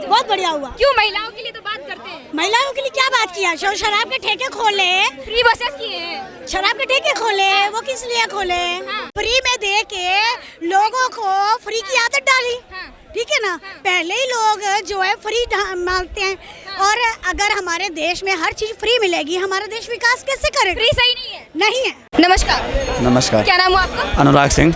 बहुत बढ़िया हुआ। क्यों? महिलाओं के लिए तो बात करते हैं। महिलाओं के लिए क्या बात किया? शराब के ठेके खोले, फ्री बसेस किए हैं। शराब के ठेके खोले, वो किस लिए खोले? हाँ। फ्री में दे के लोगों को फ्री की आदत डाली। हाँ। ठीक है ना? पहले ही लोग जो है फ्री मांगते हैं। और अगर हमारे देश में हर चीज फ्री मिलेगी, हमारा देश विकास कैसे करेगा? फ्री सही नहीं है। नहीं है। नमस्कार। नमस्कार। क्या नाम हुआ आपका? अनुराग सिंह।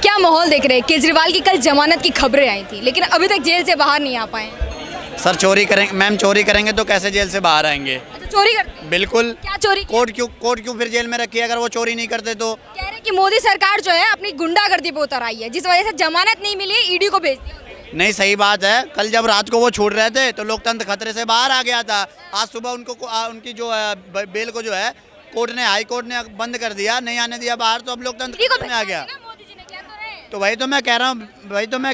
क्या माहौल देख रहे हैं? केजरीवाल की कल जमानत की खबरें आई थी, लेकिन अभी तक जेल से बाहर नहीं आ पाए। सर चोरी करेंगे मैम, चोरी करेंगे तो कैसे जेल से बाहर आएंगे? अच्छा, चोरी करते हैं? बिल्कुल। क्या चोरी? कोर्ट क्यों फिर जेल में रखी है अगर वो चोरी नहीं करते तो? कह रहे हैं कि मोदी सरकार जो है अपनी गुंडागर्दी पे उतर आई है, जिस वजह से जमानत नहीं मिली, ईडी को भेज दिया। नहीं, सही बात है। कल जब रात को वो छूट रहे थे तो लोकतंत्र खतरे से बाहर आ गया था। आज सुबह उनकी जो बेल को जो है हाई कोर्ट ने बंद कर दिया, नहीं आने दिया बाहर, तो अब लोकतंत्र खतरे में आ गया। मोदी जी ने क्या तो रहे। तो वही तो मैं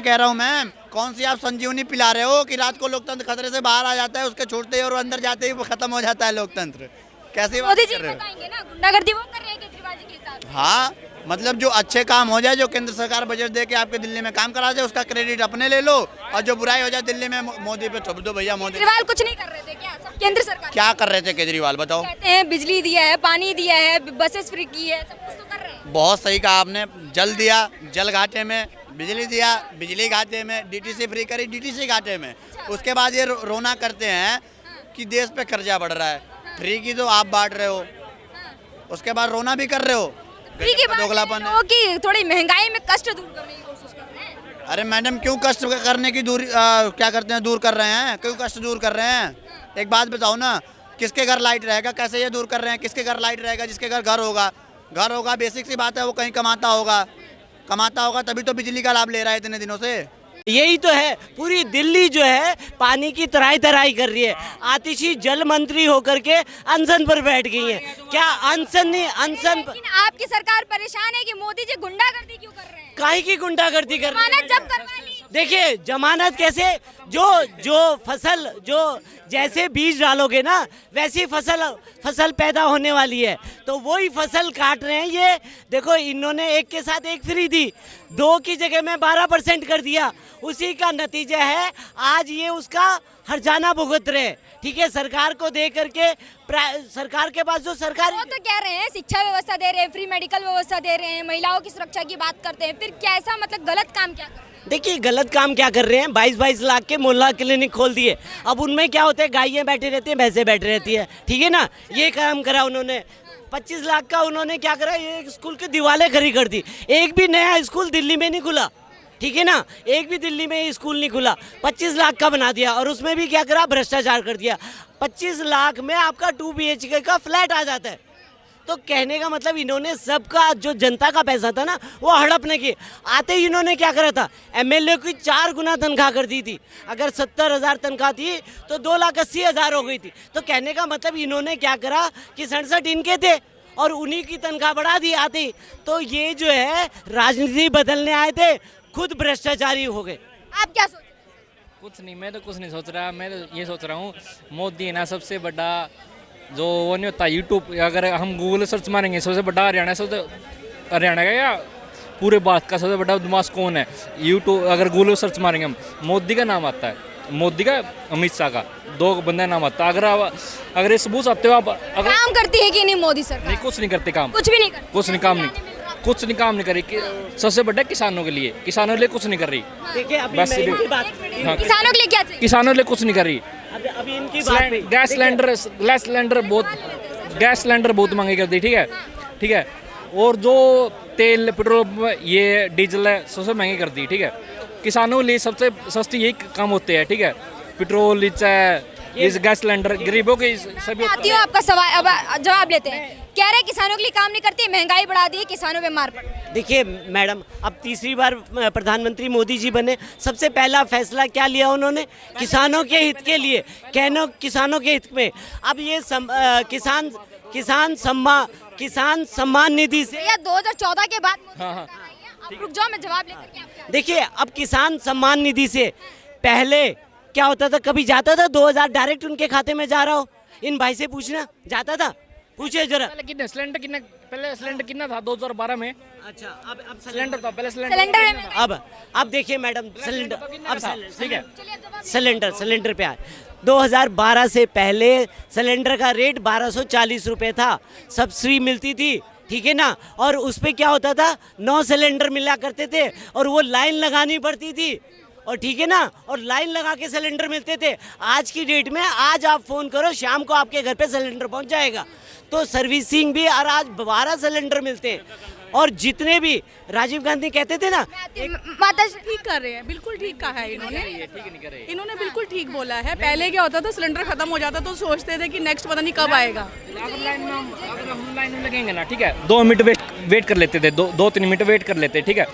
कह रहा हूँ मैम, कौन सी आप संजीवनी पिला रहे हो कि रात को लोकतंत्र खतरे से बाहर आ जाता है, उसके छूटते ही और अंदर जाते ही वो खत्म हो जाता है लोकतंत्र? कैसी बात मोदी जी कर रहे हो? बताएंगे ना, गुंडागर्दी वो कर रहे हैं केजरीवाल जी के हिसाब से। हाँ, मतलब जो अच्छे काम हो जाए, जो केंद्र सरकार बजट दे के आपके दिल्ली में काम करा जाए, उसका क्रेडिट अपने ले लो, और जो बुराई हो जाए दिल्ली में मोदी पे थोप दो भैया। मोदी केजरीवाल कुछ नहीं कर रहे थे क्या? सब केंद्र सरकार क्या कर रहे थे केजरीवाल, बताओ? कहते हैं बिजली दिया है, पानी दिया है, बसेस फ्री की है, सब कुछ तो कर रहे हैं। बहुत सही कहा आपने। जल दिया, जल घाटे में, बिजली दिया, बिजली घाटे में, डीटीसी फ्री करी, डीटीसी घाटे में। उसके बाद ये रोना करते हैं कि देश पे कर्जा बढ़ रहा है। फ्री की तो आप बांट रहे हो, उसके बाद रोना भी कर रहे हो। फ्री की बात दोगलापन है। है कि थोड़ी महंगाई में कष्ट दूर करने की कोशिश कर रहे हैं। अरे मैडम, क्यों कष्ट करने की क्या करते हैं, दूर कर रहे हैं? क्यों कष्ट दूर कर रहे हैं? एक बात बताओ ना, किसके घर लाइट रहेगा? कैसे ये दूर कर रहे हैं? किसके घर लाइट रहेगा? जिसके घर घर होगा, बेसिक सी बात है, वो कहीं कमाता होगा तभी तो बिजली का लाभ ले रहा है इतने दिनों से। यही तो है, पूरी दिल्ली जो है पानी की तराई कर रही है। आतिशी जल मंत्री होकर के अनशन पर बैठ गई है। क्या अनशन नहीं, अनशन पर लेकिन आपकी सरकार परेशान है कि मोदी जी गुंडागर्दी क्यों कर रहे हैं? काहे की गुंडागर्दी कर रही है? जमानत जब करवा ली। देखिए, जमानत कैसे, जो फसल, जो जैसे बीज डालोगे ना वैसी फसल पैदा होने वाली है, तो वही फसल काट रहे हैं ये। देखो, इन्होंने एक के साथ एक फ्री दी, 2 की जगह में 12% कर दिया। उसी का नतीजा है आज ये उसका हर्जाना भुगत रहे। ठीक है, सरकार को दे करके सरकार के पास जो सरकार, वो तो कह रहे हैं शिक्षा व्यवस्था दे रहे हैं, फ्री मेडिकल व्यवस्था दे रहे हैं, महिलाओं की सुरक्षा की बात करते हैं, फिर कैसा मतलब गलत काम क्या कर रहे हैं? देखिए गलत काम क्या कर रहे हैं, 22-22 लाख के मोहल्ला क्लिनिक खोल दिए। अब उनमें क्या होता है, गायें बैठी रहती हैं, भैंसें बैठी रहती है। ठीक है ना, ये काम करा उन्होंने। 25 लाख का उन्होंने क्या करा, ये स्कूल की दीवारें खड़ी कर दी। एक भी नया स्कूल दिल्ली में नहीं खुला। ठीक है ना, एक भी दिल्ली में स्कूल नहीं खुला। 25 लाख का बना दिया, और उसमें भी क्या करा, भ्रष्टाचार कर दिया। 25 लाख में आपका 2 BHK का फ्लैट आ जाता है। तो कहने का मतलब, इन्होंने सबका जो जनता का पैसा था ना वो हड़पने की आते ही इन्होंने क्या करा था, MLA की 4 गुना तनख्वाह कर दी थी। अगर 70,000 तनख्वाह थी तो 2,80,000 हो गई थी। तो कहने का मतलब इन्होंने क्या करा कि 67 इनके थे और उन्हीं की तनख्वाह बढ़ा दी आती। तो ये जो है राजनीति बदलने आए थे, खुद भ्रष्टाचारी हो गए। आप क्या सोच रहे हैं? कुछ नहीं, मैं तो कुछ नहीं सोच रहा। मैं तो ये सोच रहा हूँ, मोदी है ना सबसे बड़ा, जो वो नहीं होता यूट्यूब, अगर हम गूगल सर्च मारेंगे सबसे बड़ा हरियाणा, हरियाणा का या पूरे भारत का सबसे बड़ा बदमाश कौन है, यूट्यूब अगर गूगल सर्च मारेंगे हम, मोदी का नाम आता है, मोदी का, अमित शाह का, 2 बंदे नाम आता है। अगर ये सबूत आते हो आप, अगर काम करती है कि नहीं मोदी सरकार? नहीं, कुछ नहीं करते काम, कुछ भी नहीं करती। कुछ नहीं काम नहीं, कुछ नहीं काम नहीं करी। सबसे बड़ा किसानों के लिए कुछ नहीं कर रही। देखिए अभी बस मैं इनकी बात, हाँ। किसानों के लिए क्या चाहिए? किसानों के लिए कुछ नहीं कर रही। अभी इनकी बात पे गैस सिलेंडर बहुत महंगे कर दी। ठीक है, और जो तेल, पेट्रोल, ये डीजल है, सबसे महंगे कर दी। ठीक है, किसानों के लिए सबसे सस्ती यही काम होते हैं। ठीक है, पेट्रोल, इस गैस सिलेंडर, गरीबों के सभी। आती हो आपका सवाल, अब जवाब लेते हैं। कह रहे किसानों के लिए काम नहीं करती, महंगाई बढ़ा दी, किसानों पे मार पड़। देखिए मैडम, अब तीसरी बार प्रधानमंत्री मोदी जी बने, सबसे पहला फैसला क्या लिया उन्होंने, किसानों के हित के लिए, किसानों के हित में। अब ये किसान सम्मान निधि से, या 2014 के बाद मोदी हाँ, हाँ। सरकार आई है। आप रुक जाओ, मैं जवाब लेकर के आपके देखिए अब किसान सम्मान निधि से पहले क्या होता था, कभी जाता था 2000 डायरेक्ट उनके खाते में जा रहा हो? इन भाई से पूछना, जाता था? पूछे जरा। लेकिन सिलेंडर पहले सिलेंडर कितना था 2012 में? अच्छा अब सिलेंडर था पहले, सिलेंडर सिलेंडर में अब देखिए मैडम, सिलेंडर अब ठीक है। सिलेंडर पे आए। 2012 से पहले सिलेंडर का रेट 1240 रुपए था, सब्सिडी मिलती थी, ठीक है ना। और उस पे क्या होता था, 9 सिलेंडर मिला करते थे और वो लाइन लगानी पड़ती थी, और ठीक है ना, और लाइन लगा के सिलेंडर मिलते थे। आज की डेट में आज आप फ़ोन करो, शाम को आपके घर पे सिलेंडर पहुंच जाएगा। तो सर्विसिंग भी, और आज 12 सिलेंडर मिलते हैं। और जितने भी राजीव गांधी कहते थे ना, माता जी ठीक कर रहे हैं, बिल्कुल ठीक कहा है इन्होंने। ठीक नहीं करे। इन्होंने बिल्कुल ठीक बोला है। पहले क्या होता था, सिलेंडर खत्म हो जाता तो सोचते थे कि नेक्स्ट पता नहीं कब आएगा। अगर हम लाइन में लगेंगे ना, ठीक है, 2 मिनट वेट कर लेते थे, 2-3 मिनट वेट कर लेते, ठीक है।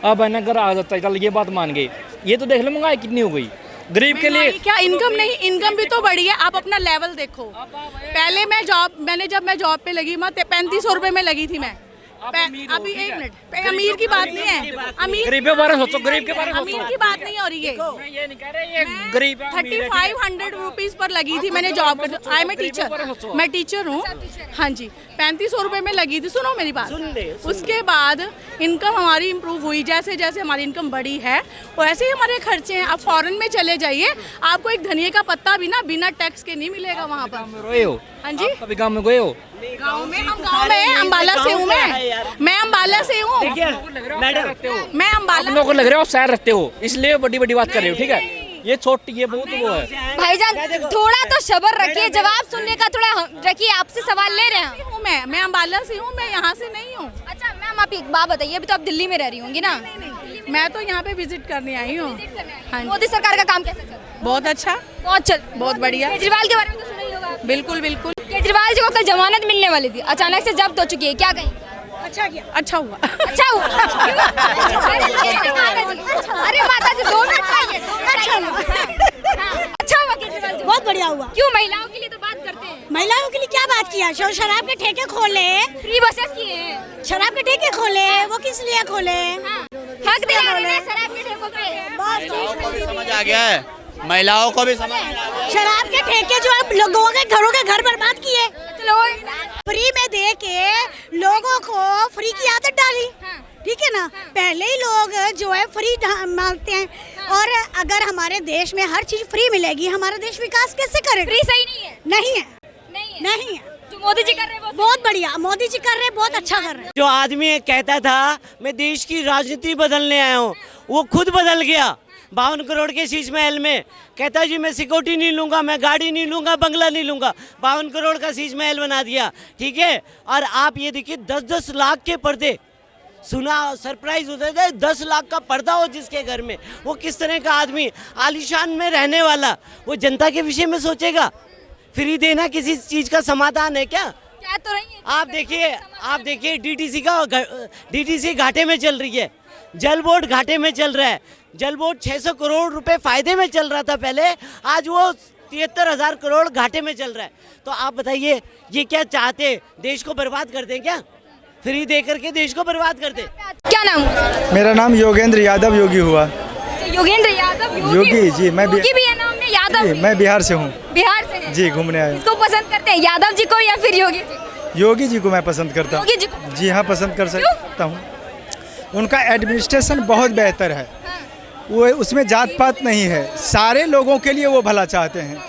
अब है ना घर आ जाता है, चल ये बात मान गई। ये तो देख लो महंगाई कितनी हो गई गरीब के लिए। क्या इनकम नहीं, इनकम भी तो बढ़ी है। आप अपना लेवल देखो। पहले जब मैं जॉब पे लगी, मैं 3500 रुपए में लगी थी मैं। अभी 1 मिनट, अमीर की बात नहीं है, अमीर गरीब के बारे में सोचो, गरीब के बारे में अमीर सोचो। की बात नहीं हो रही है। मैं ये नहीं कह रहा ये गरीब है, अमीर है, 3500 रुपीज पर लगी थी मैंने जॉब कर। आई मैं टीचर, मैं टीचर हूँ। हाँ जी, 3500 रुपए में लगी थी। सुनो मेरी बात। उसके बाद इनकम हमारी इम्प्रूव हुई, जैसे जैसे हमारी इनकम बढ़ी है वैसे ही हमारे खर्चे हैं। आप फॉरेन में चले जाइए, आपको एक धनिया का पत्ता भी ना बिना टैक्स के नहीं मिलेगा वहाँ पर। रोए हो? हाँ जी, कभी गाँव में गए हो? गाँव में, हम गाँव में अम्बाला से हूँ। मैं अम्बाला से हूँ। मैडम मैं आप अम्बाला लोगों को लग रहा है आप शहर रहते हो, इसलिए बड़ी बड़ी बात कर रहे हो, ठीक है। ये छोटी, ये बहुत वो है। भाईजान थोड़ा तो सब्र रखिए, जवाब सुनने का थोड़ा रखिए, आपसे सवाल ले रहे हैं। हूँ। मैं अम्बाला से हूँ, मैं यहाँ से नहीं हूँ। अच्छा मैम, आप एक बात बताइए, अभी तो आप दिल्ली में रह रही होंगी ना? मैं तो यहाँ पे विजिट करने आई हूँ। हाँ जी, मोदी सरकार का काम कैसा चल रहा है? बहुत अच्छा, बहुत बढ़िया। केजरीवाल के बारे में तो सुना ही होगा आपने। बिल्कुल बिल्कुल। केजरीवाल जी को कल जमानत मिलने वाली थी, अचानक से जब्त हो चुकी है, क्या कहेंगे? अच्छा किया, अच्छा हुआ। अच्छा हुआ। अरे माता जी 2 मिनट आइए, 2 मिनट। अच्छा हुआ केजरीवाल जी। बहुत बढ़िया हुआ। क्यों, महिलाओं के लिए तो बात करते हैं। महिलाओं के लिए क्या बात किया? शराब के ठेके खोले, फ्री बसेस किए हैं। शराब के ठेके खोले, वो किस लिए खोले? हक दिला रहे हैं शराब के ठेकों पे। समझ आ गया है, महिलाओं को भी समझ आ गया। शराब के ठेके जो है लोगों के घरों के घर बर्बाद किए, चलो फ्री में दे के लोगों को फ्री की आदत डाली, ठीक है ना। पहले ही लोग जो है फ्री मांगते हैं, और अगर हमारे देश में हर चीज फ्री मिलेगी, हमारा देश विकास कैसे करेगा? फ्री सही नहीं है। नहीं है, नहीं है। नहीं है। जो मोदी जी कर रहे हैं वो बहुत बढ़िया, मोदी जी कर रहे हैं, बहुत अच्छा कर रहे हैं। जो आदमी कहता था मैं देश की राजनीति बदलने आया हूँ, वो खुद बदल गया। 52 करोड़ के शीश महल में कहता जी मैं सिक्योरिटी नहीं लूंगा, मैं गाड़ी नहीं लूंगा, बंगला नहीं लूंगा। 52 करोड़ का शीश महल बना दिया, ठीक है। और आप ये देखिए 10-10 लाख के पर्दे, सुना सरप्राइज होता था, 10 लाख का पर्दा हो जिसके घर में, वो किस तरह का आदमी, आलीशान में रहने वाला, वो जनता के विषय में सोचेगा? फ्री देना किसी चीज का समाधान है क्या? क्या तो रही है। आप देखिए डीटीसी घाटे में चल रही है, जल बोर्ड घाटे में चल रहा है। जल बोर्ड 600 करोड़ रुपए फायदे में चल रहा था पहले, आज वो 73,000 करोड़ घाटे में चल रहा है। तो आप बताइए ये क्या चाहते, देश को बर्बाद कर दें क्या? फ्री दे करके देश को बर्बाद कर दें? क्या नाम है? मेरा नाम योगेंद्र यादव योगी हुआ। योगेंद्र यादव योगी जी, मैं योगी भी है नाम में, यादव जी, भी? मैं बिहार से हूँ बिहार से हैं? जी, घूमने आया। किसको पसंद करते हैं, यादव जी को या फिर योगी जी? योगी जी को मैं पसंद करता हूँ। योगी जी को? जी हाँ, पसंद कर सकता हूँ। उनका एडमिनिस्ट्रेशन बहुत बेहतर है, वो उसमें जात पात नहीं है, सारे लोगों के लिए वो भला चाहते हैं।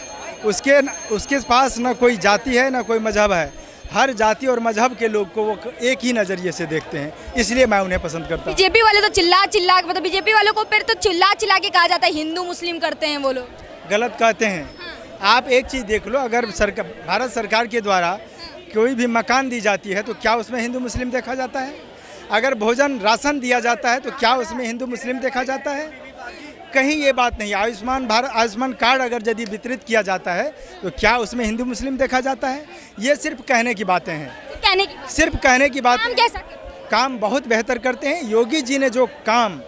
उसके पास ना कोई जाति है ना कोई मजहब है, हर जाति और मजहब के लोग को वो एक ही नज़रिए से देखते हैं, इसलिए मैं उन्हें पसंद करता हूँ। बीजेपी वाले तो चिल्ला मतलब बीजेपी वालों को फिर तो चिल्ला के कहा जाता है हिंदू मुस्लिम करते हैं वो लोग। गलत कहते हैं। आप एक चीज़ देख लो, अगर भारत सरकार के द्वारा कोई भी मकान दी जाती है तो क्या उसमें हिंदू मुस्लिम देखा जाता है? अगर भोजन राशन दिया जाता है तो क्या उसमें हिंदू मुस्लिम देखा जाता है? कहीं ये बात नहीं। आयुष्मान कार्ड अगर यदि वितरित किया जाता है तो क्या उसमें हिंदू मुस्लिम देखा जाता है? ये सिर्फ कहने की बातें हैं, सिर्फ कहने की बात। काम बहुत बेहतर करते हैं। योगी जी ने जो काम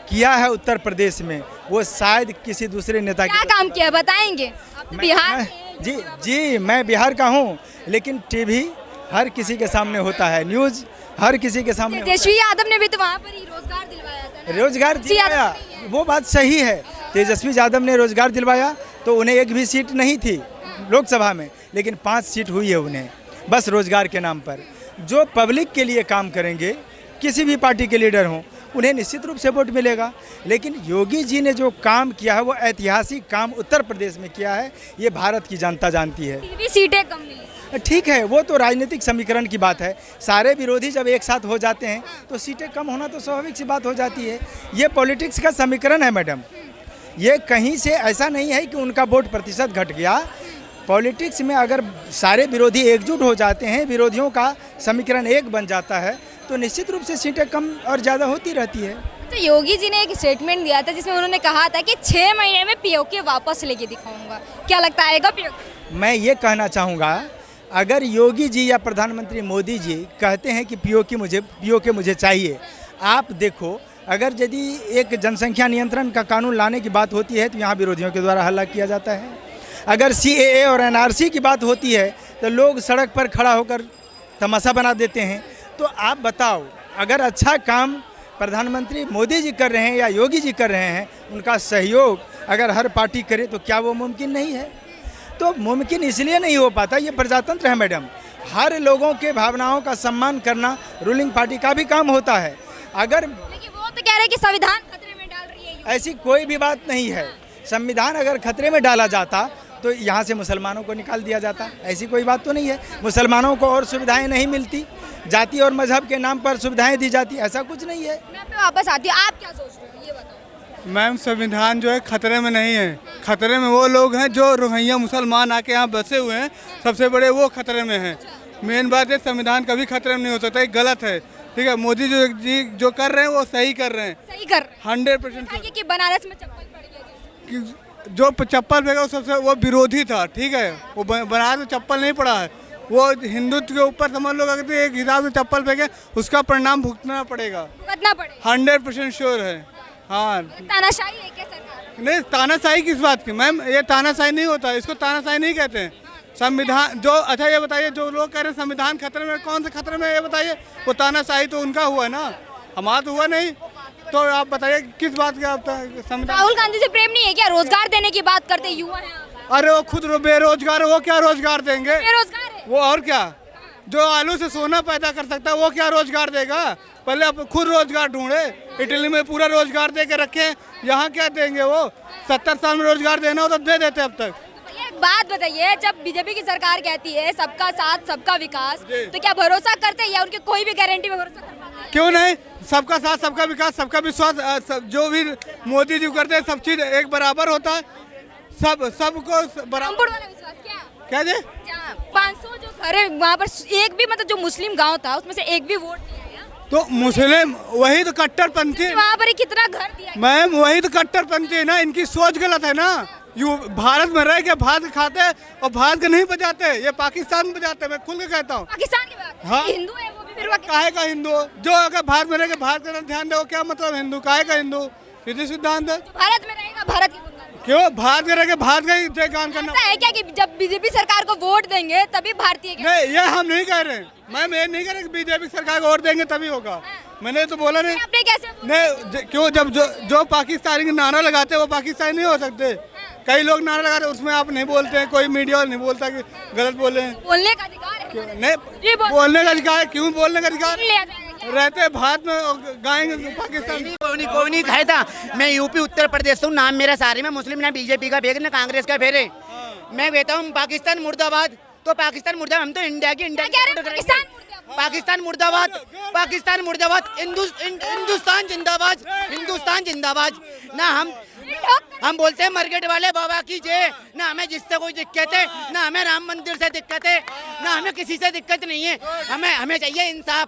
किया है उत्तर प्रदेश में, वो शायद किसी दूसरे नेता क्या काम किया बताएंगे? आप तो बिहार जी, मैं बिहार का हूँ, लेकिन टीवी हर किसी के सामने होता है, न्यूज़ हर किसी के सामने। तेजस्वी यादव ने भी तो वहाँ पर ही रोजगार दिलवाया था ना? रोजगार दिलवाया, वो बात सही है। तेजस्वी यादव ने रोजगार दिलवाया तो उन्हें एक भी सीट नहीं थी लोकसभा में, लेकिन 5 सीट हुई है उन्हें, बस रोजगार के नाम पर। जो पब्लिक के लिए काम करेंगे, किसी भी पार्टी के लीडर हों, उन्हें निश्चित रूप से वोट मिलेगा। लेकिन योगी जी ने जो काम किया है वो ऐतिहासिक काम उत्तर प्रदेश में किया है, ये भारत की जनता जानती है। फिर भी सीटें कम मिली। ठीक है, वो तो राजनीतिक समीकरण की बात है। सारे विरोधी जब एक साथ हो जाते हैं तो सीटें कम होना तो स्वाभाविक सी बात हो जाती है। ये पॉलिटिक्स का समीकरण है मैडम, ये कहीं से ऐसा नहीं है कि उनका वोट प्रतिशत घट गया। पॉलिटिक्स में अगर सारे विरोधी एकजुट हो जाते हैं, विरोधियों का समीकरण एक बन जाता है, तो निश्चित रूप से सीटें कम और ज़्यादा होती रहती है। तो योगी जी ने एक स्टेटमेंट दिया था जिसमें उन्होंने कहा था कि 6 महीने में पीओके वापस लेके दिखाऊंगा। क्या लगता है आएगा पीओके? मैं ये कहना चाहूँगा, अगर योगी जी या प्रधानमंत्री मोदी जी कहते हैं कि पीओके मुझे चाहिए, आप देखो, अगर यदि एक जनसंख्या नियंत्रण का कानून लाने की बात होती है तो यहाँ विरोधियों के द्वारा हल्ला किया जाता है। अगर CAA और NRC की बात होती है तो लोग सड़क पर खड़ा होकर तमाशा बना देते हैं। तो आप बताओ, अगर अच्छा काम प्रधानमंत्री मोदी जी कर रहे हैं या योगी जी कर रहे हैं, उनका सहयोग अगर हर पार्टी करे तो क्या वो मुमकिन नहीं है? तो मुमकिन इसलिए नहीं हो पाता, ये प्रजातंत्र है मैडम। हर लोगों के भावनाओं का सम्मान करना रूलिंग पार्टी का भी काम होता है। अगर लेकिन वो तो कह रहे हैं कि संविधान खतरे में डाल रही है। ऐसी कोई भी बात नहीं है। संविधान अगर खतरे में डाला जाता तो यहाँ से मुसलमानों को निकाल दिया जाता, ऐसी कोई बात तो नहीं है। मुसलमानों को और सुविधाएं नहीं मिलती, जाति और मजहब के नाम पर सुविधाएं दी जाती, ऐसा कुछ नहीं है। मैं पे वापस आती हूँ, आप क्या सोच रहे हो ये बताओ। मैम, संविधान जो है खतरे में नहीं है। खतरे में वो लोग हैं जो रोहिंग्या मुसलमान आके यहाँ बसे हुए हैं, सबसे बड़े वो खतरे में हैं। मेन बात है, संविधान कभी खतरे में नहीं हो सकता, ये गलत है। ठीक है, मोदी जी जो कर रहे हैं वो सही कर रहे हैं, सही कर 100%। कि बनारस में चप्पल पड़ गया, जो चप्पल फेंका वो विरोधी था। ठीक है, वो बनारस में चप्पल नहीं पड़ा है, वो हिंदुत्व के ऊपर समझ लो, अगर एक हिसाब से चप्पल फेंके उसका परिणाम भुगतना पड़ेगा, 100% श्योर है। हाँ, तानाशाही है क्या सरकार? नहीं, तानाशाही किस बात की मैम? ये तानाशाही नहीं होता, इसको तानाशाही नहीं कहते हैं। संविधान जो, अच्छा ये बताइए, जो लोग कह रहे हैं संविधान खतरे में, कौन से खतरे में, ये बताइए। वो तानाशाही तो उनका हुआ है ना, हमारा तो हुआ नहीं। तो आप बताइए किस बात का संविधान? राहुल गांधी से प्रेम नहीं है क्या? रोजगार देने की बात करते युवा हैं। अरे वो खुद बेरोजगार है, वो क्या रोजगार देंगे? बेरोजगार है वो, और क्या? जो आलू से सोना पैदा कर सकता है वो क्या रोजगार देगा? पहले आप खुद रोजगार ढूंढे। इटली में पूरा रोजगार दे के रखे, यहाँ क्या देंगे? वो 70 साल में रोजगार देना हो तो दे देते अब तक। एक बात बताइए, जब बीजेपी की सरकार कहती है सबका साथ सबका विकास, तो क्या भरोसा करते हैं या उनकी कोई भी गारंटी में भरोसा कर पाते हैं? क्यों नहीं? सबका साथ सबका विकास, सबका विश्वास, जो भी मोदी जी करते हैं सब चीज एक बराबर होता है, सबको बराबर। वाला विश्वास क्या जी? 500 जो घर है वहाँ पर एक भी, मतलब जो मुस्लिम गांव था उसमें से एक भी वोट नहीं आया। तो मुस्लिम वही तो कट्टरपंथी, वहाँ पर ही कितना घर दिया मैम, वही तो कट्टरपंथी है ना। इनकी सोच गलत है ना। यू भारत में रह के भात खाते हैं और भात के नहीं बजाते, ये पाकिस्तान में बजाते हैं। मैं खुल के कहता हूँ, पाकिस्तान की बात। हाँ, हिंदू है वो भी, फिर काहे का हिंदू? जो अगर भारत में रह के भारत का ध्यान दे, क्या मतलब हिंदू? काहे का हिंदू? सीधी सिद्धांत है। भारत में रहेगा भारत की बुनियाद। क्यों भारत में रह के भारत का ही जयगान करना? ऐसा है क्या कि जब बीजेपी सरकार को वोट देंगे तभी भारतीय? नहीं, ये हम नहीं कह रहे। मैम, ये नहीं कह रहे कि बीजेपी सरकार को वोट देंगे तभी होगा। मैंने तो बोला नहीं। आपने कैसे नहीं, क्यों? जब जो पाकिस्तानी के नारा लगाते हैं वो पाकिस्तानी नहीं हो सकते। कई लोग नारा लगाते हैं, उसमें आप नहीं बोलते हैं, कोई मीडिया नहीं बोलता कि गलत बोले हैं। बोलने का अधिकार है। नहीं, बोलने का अधिकार, क्यों बोलने का अधिकार? रहते भारत में गाएंगे पाकिस्तान। कोई नहीं खाया था। मैं यूपी उत्तर प्रदेश हूँ, नाम मेरा सारे में मुस्लिम, ना बीजेपी का फेरे ना कांग्रेस का फेरे। मैं कहता हूँ पाकिस्तान मुर्दाबाद, तो पाकिस्तान मुर्दाबाद। हम तो इंडिया की पाकिस्तान मुर्दाबाद, पाकिस्तान मुर्दाबाद, हिंदुस्तान जिंदाबाद, हिंदुस्तान जिंदाबाद। ना हम बोलते हैं मरकट वाले बाबा की जय। ना हमें जिससे कोई दिक्कत है, ना हमें राम मंदिर से दिक्कत है, ना हमें किसी से दिक्कत नहीं है। हमें चाहिए इंसाफ।